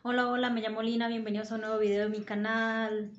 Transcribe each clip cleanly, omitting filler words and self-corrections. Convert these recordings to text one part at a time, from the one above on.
Hola, hola, me llamo Lina, bienvenidos a un nuevo video de mi canal.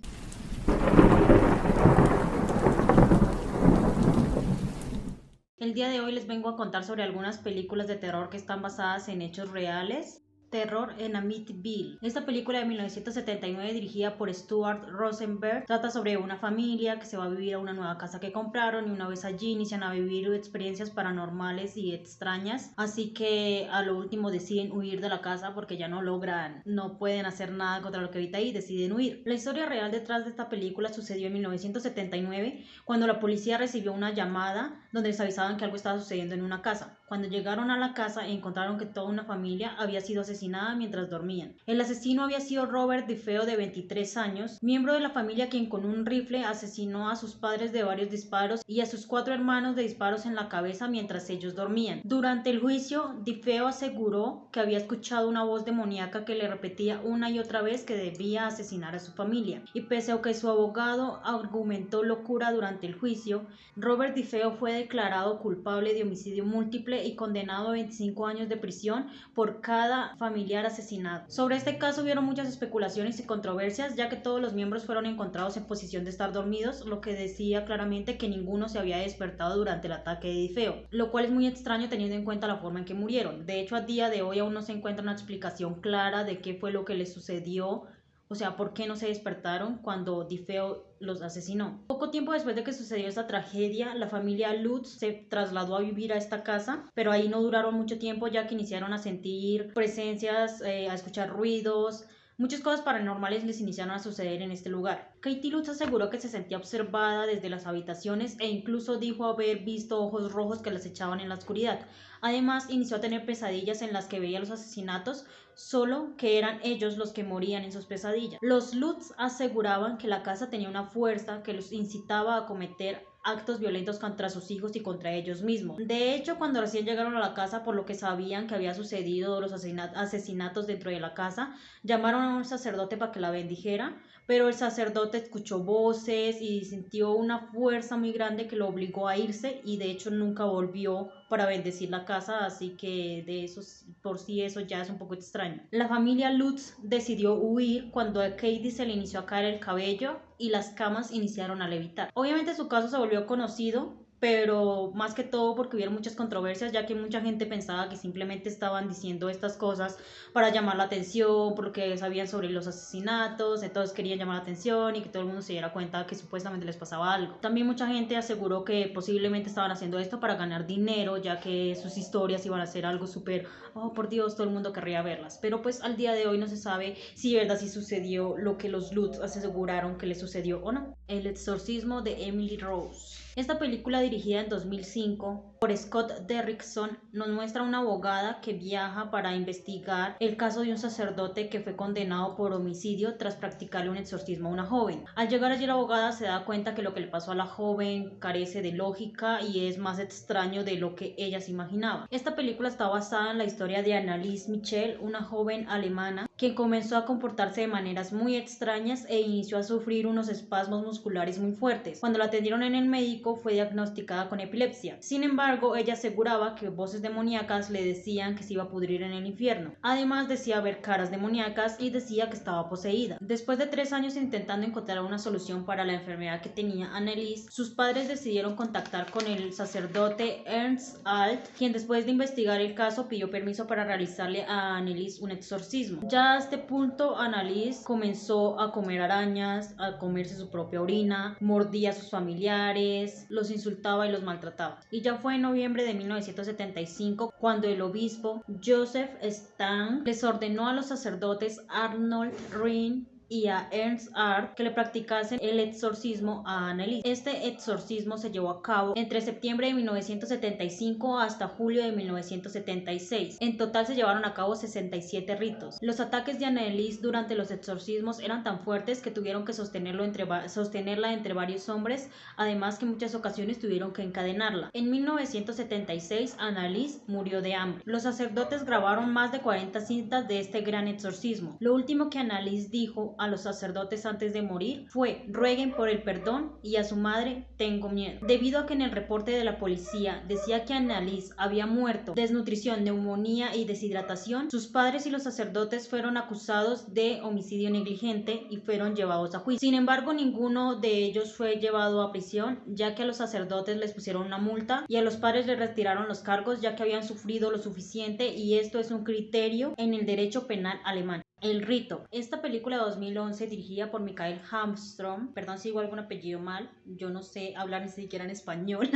El día de hoy les vengo a contar sobre algunas películas de terror que están basadas en hechos reales. Terror en Amityville. Esta película de 1979, dirigida por Stuart Rosenberg, trata sobre una familia que se va a vivir a una nueva casa que compraron, y una vez allí inician a vivir experiencias paranormales y extrañas, así que a lo último deciden huir de la casa porque ya no pueden hacer nada contra lo que habita ahí y deciden huir. La historia real detrás de esta película sucedió en 1979, cuando la policía recibió una llamada donde les avisaban que algo estaba sucediendo en una casa. Cuando llegaron a la casa, encontraron que toda una familia había sido asesinada mientras dormían. El asesino había sido Robert DeFeo, de 23 años, miembro de la familia, quien con un rifle asesinó a sus padres de varios disparos y a sus 4 hermanos de disparos en la cabeza mientras ellos dormían. Durante el juicio, DeFeo aseguró que había escuchado una voz demoníaca que le repetía una y otra vez que debía asesinar a su familia. Y pese a que su abogado argumentó locura durante el juicio, Robert DeFeo fue declarado culpable de homicidio múltiple y condenado a 25 años de prisión por cada familiar asesinado. Sobre este caso hubieron muchas especulaciones y controversias, ya que todos los miembros fueron encontrados en posición de estar dormidos, lo que decía claramente que ninguno se había despertado durante el ataque de DeFeo, lo cual es muy extraño teniendo en cuenta la forma en que murieron. De hecho, a día de hoy aún no se encuentra una explicación clara de qué fue lo que les sucedió, o sea, ¿por qué no se despertaron cuando DeFeo los asesinó? Poco tiempo después de que sucedió esta tragedia, la familia Lutz se trasladó a vivir a esta casa, pero ahí no duraron mucho tiempo, ya que iniciaron a sentir presencias, a escuchar ruidos. Muchas cosas paranormales les iniciaron a suceder en este lugar. Katie Lutz aseguró que se sentía observada desde las habitaciones e incluso dijo haber visto ojos rojos que las echaban en la oscuridad. Además, inició a tener pesadillas en las que veía los asesinatos, solo que eran ellos los que morían en sus pesadillas. Los Lutz aseguraban que la casa tenía una fuerza que los incitaba a cometer actos violentos contra sus hijos y contra ellos mismos. De hecho, cuando recién llegaron a la casa, por lo que sabían que había sucedido los asesinatos dentro de la casa, llamaron a un sacerdote para que la bendijera, pero el sacerdote escuchó voces y sintió una fuerza muy grande que lo obligó a irse, y de hecho nunca volvió para bendecir la casa, así que de eso, por sí eso ya es un poco extraño. La familia Lutz decidió huir cuando a Katie se le inició a caer el cabello y las camas iniciaron a levitar. Obviamente su caso se volvió conocido, pero más que todo porque hubieron muchas controversias, ya que mucha gente pensaba que simplemente estaban diciendo estas cosas para llamar la atención, porque sabían sobre los asesinatos, entonces querían llamar la atención y que todo el mundo se diera cuenta que supuestamente les pasaba algo. También mucha gente aseguró que posiblemente estaban haciendo esto para ganar dinero, ya que sus historias iban a ser algo súper, oh por Dios, todo el mundo querría verlas. Pero pues al día de hoy no se sabe si verdad si sucedió lo que los Lutz aseguraron que le sucedió o no. El exorcismo de Emily Rose. Esta película, dirigida en 2005 por Scott Derrickson, nos muestra una abogada que viaja para investigar el caso de un sacerdote que fue condenado por homicidio tras practicarle un exorcismo a una joven. Al llegar allí, la abogada se da cuenta que lo que le pasó a la joven carece de lógica y es más extraño de lo que ella se imaginaba. Esta película está basada en la historia de Anneliese Michel, una joven alemana que comenzó a comportarse de maneras muy extrañas e inició a sufrir unos espasmos musculares muy fuertes. Cuando la atendieron en el médico, fue diagnosticada con epilepsia. Sin embargo, ella aseguraba que voces demoníacas le decían que se iba a pudrir en el infierno. Además, decía ver caras demoníacas y decía que estaba poseída. Después de 3 años intentando encontrar una solución para la enfermedad que tenía Anneliese, sus padres decidieron contactar con el sacerdote Ernst Alt, quien después de investigar el caso pidió permiso para realizarle a Anneliese un exorcismo. Ya a este punto, Anneliese comenzó a comer arañas, a comerse su propia orina, mordía a sus familiares, los insultaba y los maltrataba. Y ya fue en noviembre de 1975 cuando el obispo Joseph Stang les ordenó a los sacerdotes Arnold Rhin y a Ernst Art que le practicasen el exorcismo a Anneliese. Este exorcismo se llevó a cabo entre septiembre de 1975 hasta julio de 1976. En total se llevaron a cabo 67 ritos. Los ataques de Anneliese durante los exorcismos eran tan fuertes que tuvieron que sostenerla entre varios hombres, además que en muchas ocasiones tuvieron que encadenarla. En 1976, Anneliese murió de hambre. Los sacerdotes grabaron más de 40 cintas de este gran exorcismo. Lo último que Anneliese dijo a los sacerdotes antes de morir fue: rueguen por el perdón, y a su madre: tengo miedo. Debido a que en el reporte de la policía decía que Annalise había muerto de desnutrición, neumonía y deshidratación, sus padres y los sacerdotes fueron acusados de homicidio negligente y fueron llevados a juicio. Sin embargo, ninguno de ellos fue llevado a prisión, ya que a los sacerdotes les pusieron una multa y a los padres les retiraron los cargos, ya que habían sufrido lo suficiente, y esto es un criterio en el derecho penal alemán. El rito. Esta película de 2011, dirigida por Michael Hamström, perdón si digo algún apellido mal, yo no sé hablar ni siquiera en español,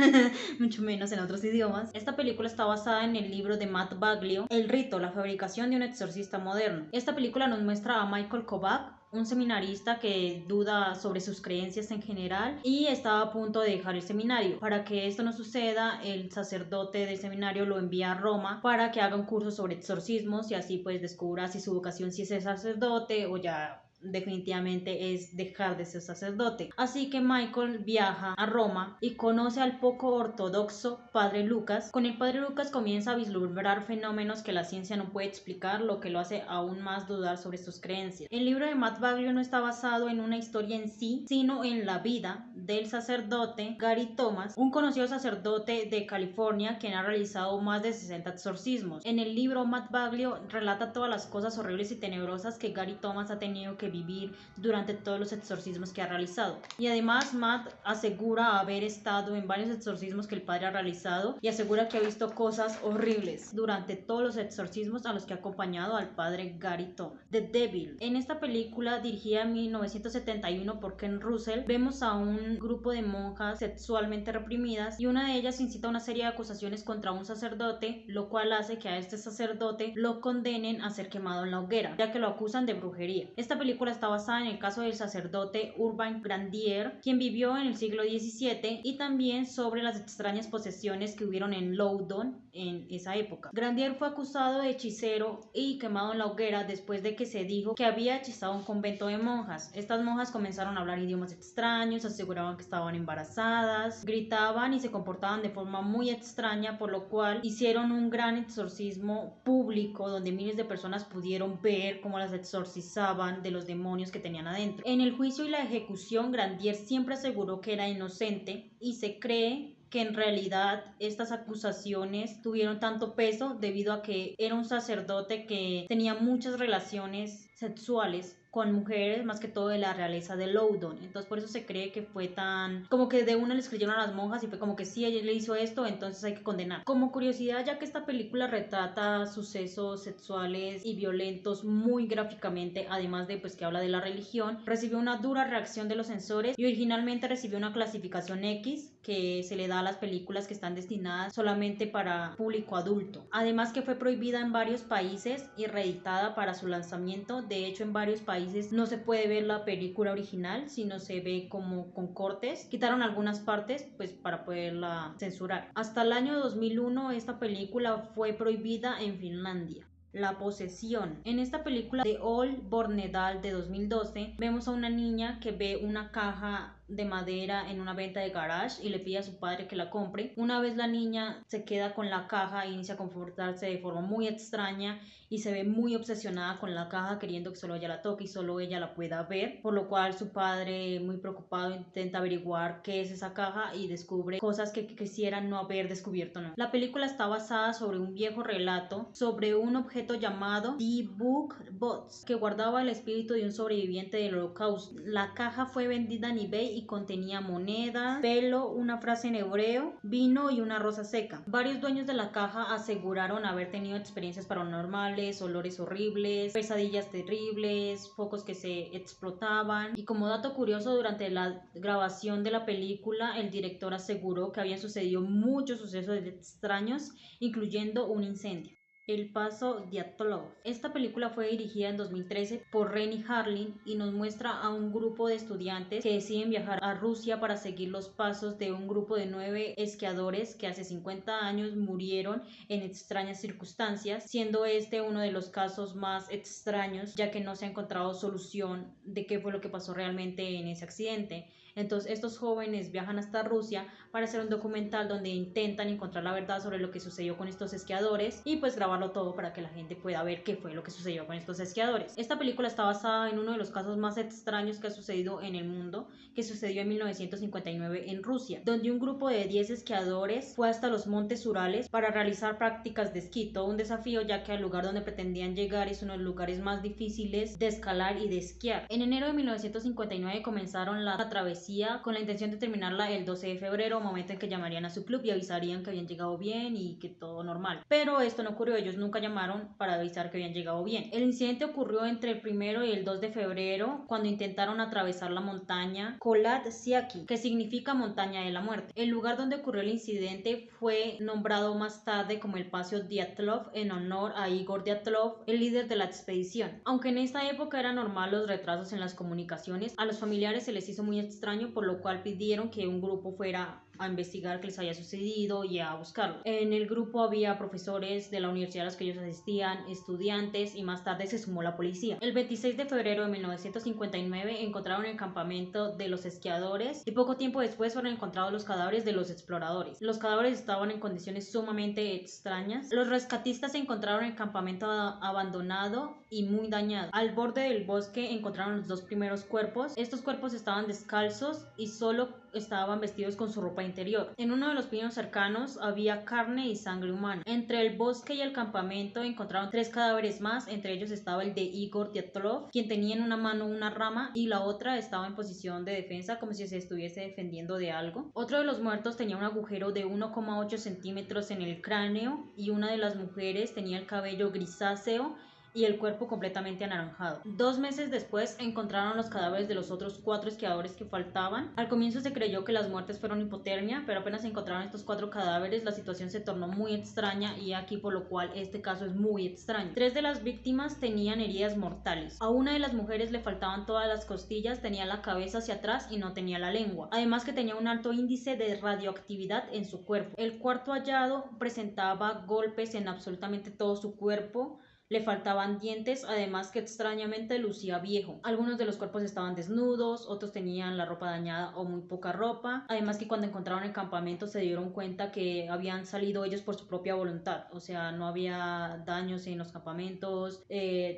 mucho menos en otros idiomas. Esta película está basada en el libro de Matt Baglio, El rito, la fabricación de un exorcista moderno. Esta película nos muestra a Michael Kovac, un seminarista que duda sobre sus creencias en general y estaba a punto de dejar el seminario. Para que esto no suceda, el sacerdote del seminario lo envía a Roma para que haga un curso sobre exorcismos y así pues descubra si su vocación sí es ser sacerdote o ya definitivamente es dejar de ser sacerdote. Así que Michael viaja a Roma y conoce al poco ortodoxo padre Lucas. Con el padre Lucas comienza a vislumbrar fenómenos que la ciencia no puede explicar, lo que lo hace aún más dudar sobre sus creencias. El libro de Matt Baglio no está basado en una historia en sí, sino en la vida del sacerdote Gary Thomas, un conocido sacerdote de California quien ha realizado más de 60 exorcismos. En el libro, Matt Baglio relata todas las cosas horribles y tenebrosas que Gary Thomas ha tenido que vivir durante todos los exorcismos que ha realizado. Y además Matt asegura haber estado en varios exorcismos que el padre ha realizado y asegura que ha visto cosas horribles durante todos los exorcismos a los que ha acompañado al padre Gary Thomas. The Devil. En esta película, dirigida en 1971 por Ken Russell, vemos a un grupo de monjas sexualmente reprimidas y una de ellas incita una serie de acusaciones contra un sacerdote, lo cual hace que a este sacerdote lo condenen a ser quemado en la hoguera, ya que lo acusan de brujería. Esta película está basada en el caso del sacerdote Urbain Grandier, quien vivió en el siglo XVII, y también sobre las extrañas posesiones que hubieron en Loudon en esa época. Grandier fue acusado de hechicero y quemado en la hoguera después de que se dijo que había hechizado un convento de monjas. Estas monjas comenzaron a hablar idiomas extraños, aseguraban que estaban embarazadas, gritaban y se comportaban de forma muy extraña, por lo cual hicieron un gran exorcismo público donde miles de personas pudieron ver cómo las exorcizaban de los demonios que tenían adentro. En el juicio y la ejecución, Grandier siempre aseguró que era inocente y se cree que en realidad estas acusaciones tuvieron tanto peso debido a que era un sacerdote que tenía muchas relaciones sexuales con mujeres, más que todo de la realeza de Loudon. Entonces por eso se cree que fue tan... como que de una les creyeron a las monjas y fue como que sí, ella le hizo esto, entonces hay que condenar. Como curiosidad, ya que esta película retrata sucesos sexuales y violentos muy gráficamente, además de pues que habla de la religión, recibió una dura reacción de los censores y originalmente recibió una clasificación X que se le da a las películas que están destinadas solamente para público adulto. Además que fue prohibida en varios países y reeditada para su lanzamiento. De hecho, en varios países no se puede ver la película original, sino se ve como con cortes. Quitaron algunas partes pues para poderla censurar. Hasta el año 2001 esta película fue prohibida en Finlandia. La posesión. En esta película de Ol Bornedal de 2012 vemos a una niña que ve una caja de madera en una venta de garage y le pide a su padre que la compre. Una vez la niña se queda con la caja e inicia a comportarse de forma muy extraña y se ve muy obsesionada con la caja, queriendo que solo ella la toque y solo ella la pueda ver, por lo cual su padre, muy preocupado, intenta averiguar qué es esa caja y descubre cosas que quisiera no haber descubierto. No. La película está basada sobre un viejo relato sobre un objeto llamado The Book Box que guardaba el espíritu de un sobreviviente del holocausto. La caja fue vendida en eBay y contenía moneda, pelo, una frase en hebreo, vino y una rosa seca. Varios dueños de la caja aseguraron haber tenido experiencias paranormales, olores horribles, pesadillas terribles, focos que se explotaban. Y como dato curioso, durante la grabación de la película, el director aseguró que habían sucedido muchos sucesos extraños, incluyendo un incendio. El paso Dyatlov. Esta película fue dirigida en 2013 por Renny Harlin y nos muestra a un grupo de estudiantes que deciden viajar a Rusia para seguir los pasos de un grupo de 9 esquiadores que hace 50 años murieron en extrañas circunstancias, siendo este uno de los casos más extraños, ya que no se ha encontrado solución de qué fue lo que pasó realmente en ese accidente. Entonces estos jóvenes viajan hasta Rusia para hacer un documental donde intentan encontrar la verdad sobre lo que sucedió con estos esquiadores y pues grabarlo todo para que la gente pueda ver qué fue lo que sucedió con estos esquiadores. Esta película está basada en uno de los casos más extraños que ha sucedido en el mundo, que sucedió en 1959 en Rusia, donde un grupo de 10 esquiadores fue hasta los montes Urales para realizar prácticas de esquí, todo un desafío ya que al lugar donde pretendían llegar es uno de los lugares más difíciles de escalar y de esquiar. En enero de 1959 comenzaron la travesía con la intención de terminarla el 12 de febrero, momento en que llamarían a su club y avisarían que habían llegado bien y que todo normal. Pero esto no ocurrió, ellos nunca llamaron para avisar que habían llegado bien. El incidente ocurrió entre el 1 y el 2 de febrero cuando intentaron atravesar la montaña Kholat Syakhi, que significa montaña de la muerte. El lugar donde ocurrió el incidente fue nombrado más tarde como el Paseo Dyatlov en honor a Igor Dyatlov, el líder de la expedición. Aunque en esta época era normal los retrasos en las comunicaciones, a los familiares se les hizo muy extraño, por lo cual pidieron que un grupo fuera a investigar qué les había sucedido y a buscarlo. En el grupo había profesores de la universidad a los que ellos asistían, estudiantes y más tarde se sumó la policía. El 26 de febrero de 1959 encontraron el campamento de los esquiadores y poco tiempo después fueron encontrados los cadáveres de los exploradores. Los cadáveres estaban en condiciones sumamente extrañas. Los rescatistas encontraron el campamento abandonado y muy dañado. Al borde del bosque encontraron los dos primeros cuerpos. Estos cuerpos estaban descalzos y solo estaban vestidos con su ropa interior. En uno de los pinos cercanos había carne y sangre humana. Entre el bosque y el campamento encontraron 3 cadáveres más, entre ellos estaba el de Igor Dyatlov, quien tenía en una mano una rama y la otra estaba en posición de defensa como si se estuviese defendiendo de algo. Otro de los muertos tenía un agujero de 1,8 centímetros en el cráneo y una de las mujeres tenía el cabello grisáceo y el cuerpo completamente anaranjado. 2 meses después encontraron los cadáveres de los otros 4 esquiadores que faltaban. Al comienzo se creyó que las muertes fueron hipotermia, pero apenas encontraron estos 4 cadáveres la situación se tornó muy extraña y aquí por lo cual este caso es muy extraño. 3 de las víctimas tenían heridas mortales. A una de las mujeres le faltaban todas las costillas, tenía la cabeza hacia atrás y no tenía la lengua. Además que tenía un alto índice de radioactividad en su cuerpo. El cuarto hallado presentaba golpes en absolutamente todo su cuerpo. Le faltaban dientes, además que extrañamente lucía viejo. Algunos de los cuerpos estaban desnudos, otros tenían la ropa dañada o muy poca ropa. Además que cuando encontraron el campamento se dieron cuenta que habían salido ellos por su propia voluntad. O sea, no había daños en los campamentos,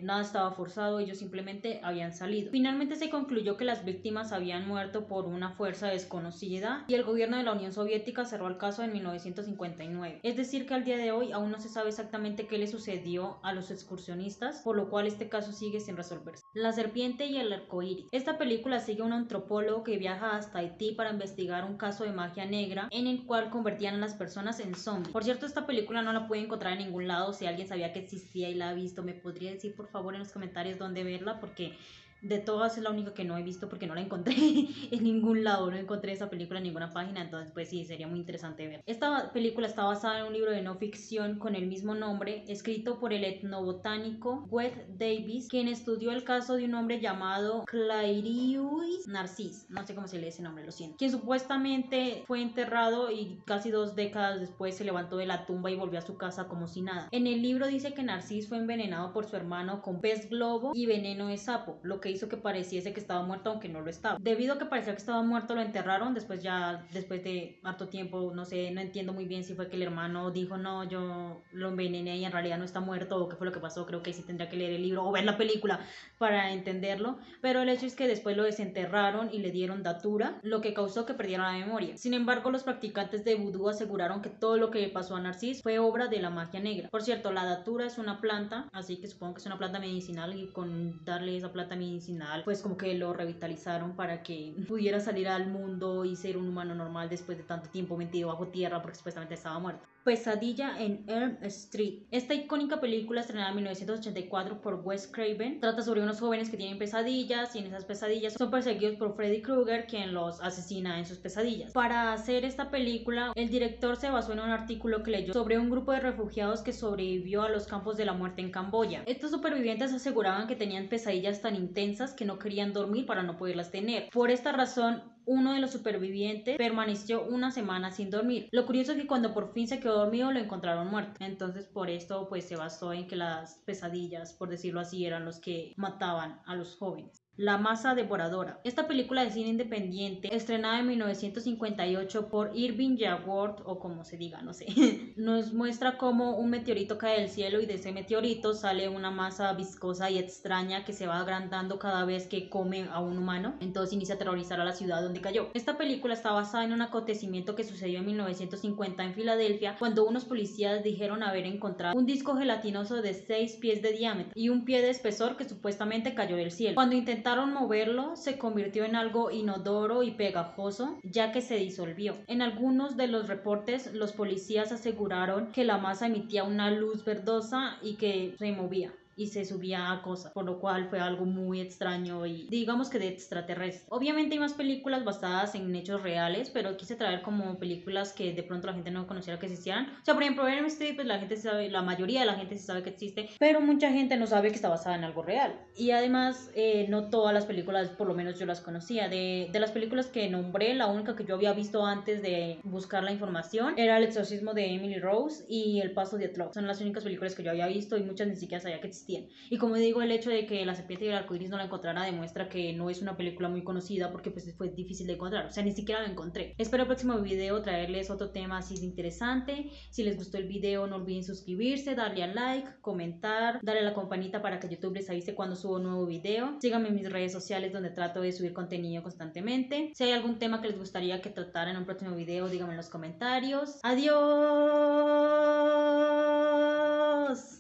nada estaba forzado, ellos simplemente habían salido. Finalmente se concluyó que las víctimas habían muerto por una fuerza desconocida y el gobierno de la Unión Soviética cerró el caso en 1959. Es decir, que al día de hoy aún no se sabe exactamente qué le sucedió a los excursionistas, por lo cual este caso sigue sin resolverse. La serpiente y el arcoíris. Esta película sigue a un antropólogo que viaja hasta Haití para investigar un caso de magia negra en el cual convertían a las personas en zombies. Por cierto, esta película no la puede encontrar en ningún lado. Si alguien sabía que existía y la ha visto, me podría decir por favor en los comentarios dónde verla, porque de todas es la única que no he visto porque no la encontré en ningún lado, no encontré esa película en ninguna página, entonces pues sí, sería muy interesante ver. Esta película está basada en un libro de no ficción con el mismo nombre, escrito por el etnobotánico Wade Davis, quien estudió el caso de un hombre llamado Clairius Narcís, no sé cómo se lee ese nombre, lo siento, quien supuestamente fue enterrado y casi 2 décadas después se levantó de la tumba y volvió a su casa como si nada. En el libro dice que Narcís fue envenenado por su hermano con pez globo y veneno de sapo, lo que hizo que pareciese que estaba muerto aunque no lo estaba. Debido a que parecía que estaba muerto lo enterraron, después de harto tiempo, no sé, no entiendo muy bien si fue que el hermano dijo no, yo lo envenené y en realidad no está muerto o qué fue lo que pasó. Creo que sí tendría que leer el libro o ver la película para entenderlo, pero el hecho es que después lo desenterraron y le dieron datura, lo que causó que perdiera la memoria. Sin embargo, los practicantes de vudú aseguraron que todo lo que le pasó a Narcís fue obra de la magia negra. Por cierto, la datura es una planta, así que supongo que es una planta medicinal y con darle esa planta medicinal pues como que lo revitalizaron para que pudiera salir al mundo y ser un humano normal después de tanto tiempo metido bajo tierra porque supuestamente estaba muerto. Pesadilla en Elm Street. Esta icónica película estrenada en 1984 por Wes Craven trata sobre unos jóvenes que tienen pesadillas y en esas pesadillas son perseguidos por Freddy Krueger, quien los asesina en sus pesadillas. Para hacer esta película, el director se basó en un artículo que leyó sobre un grupo de refugiados que sobrevivió a los campos de la muerte en Camboya. Estos supervivientes aseguraban que tenían pesadillas tan intensas que no querían dormir para no poderlas tener. Por esta razón, uno de los supervivientes permaneció una semana sin dormir. Lo curioso es que cuando por fin se quedó dormido lo encontraron muerto. Entonces por esto pues se basó en que las pesadillas, por decirlo así, eran los que mataban a los jóvenes. La masa devoradora. Esta película de cine independiente, estrenada en 1958 por Irving Jaworth, o como se diga, no sé, nos muestra cómo un meteorito cae del cielo y de ese meteorito sale una masa viscosa y extraña que se va agrandando cada vez que come a un humano. Entonces inicia a aterrorizar a la ciudad donde cayó. Esta película está basada en un acontecimiento que sucedió en 1950 en Filadelfia, cuando unos policías dijeron haber encontrado un disco gelatinoso de 6 pies de diámetro y un pie de espesor que supuestamente cayó del cielo. Cuando intentaron moverlo, se convirtió en algo inodoro y pegajoso, ya que se disolvió. En algunos de los reportes, los policías aseguraron que la masa emitía una luz verdosa y que se movía y se subía a cosas, por lo cual fue algo muy extraño y digamos que de extraterrestre. Obviamente hay más películas basadas en hechos reales, pero quise traer como películas que de pronto la gente no conociera que existieran. O sea, por ejemplo, en Street, pues la gente sabe, la mayoría de la gente sí sabe que existe, pero mucha gente no sabe que está basada en algo real. Y además, no todas las películas, por lo menos yo las conocía. De las películas que nombré, la única que yo había visto antes de buscar la información era El exorcismo de Emily Rose y El paso de Atlo. Son las únicas películas que yo había visto y muchas ni siquiera sabía que existían. Y como digo, el hecho de que La serpiente y el arcoíris no la encontrara demuestra que no es una película muy conocida, porque pues fue difícil de encontrar, o sea, ni siquiera la encontré. Espero el próximo video traerles otro tema así de interesante. Si les gustó el video, no olviden suscribirse, darle a like, comentar, darle a la campanita para que YouTube les avise cuando subo un nuevo video. Síganme en mis redes sociales, donde trato de subir contenido constantemente. Si hay algún tema que les gustaría que tratara en un próximo video, díganme en los comentarios. ¡Adiós!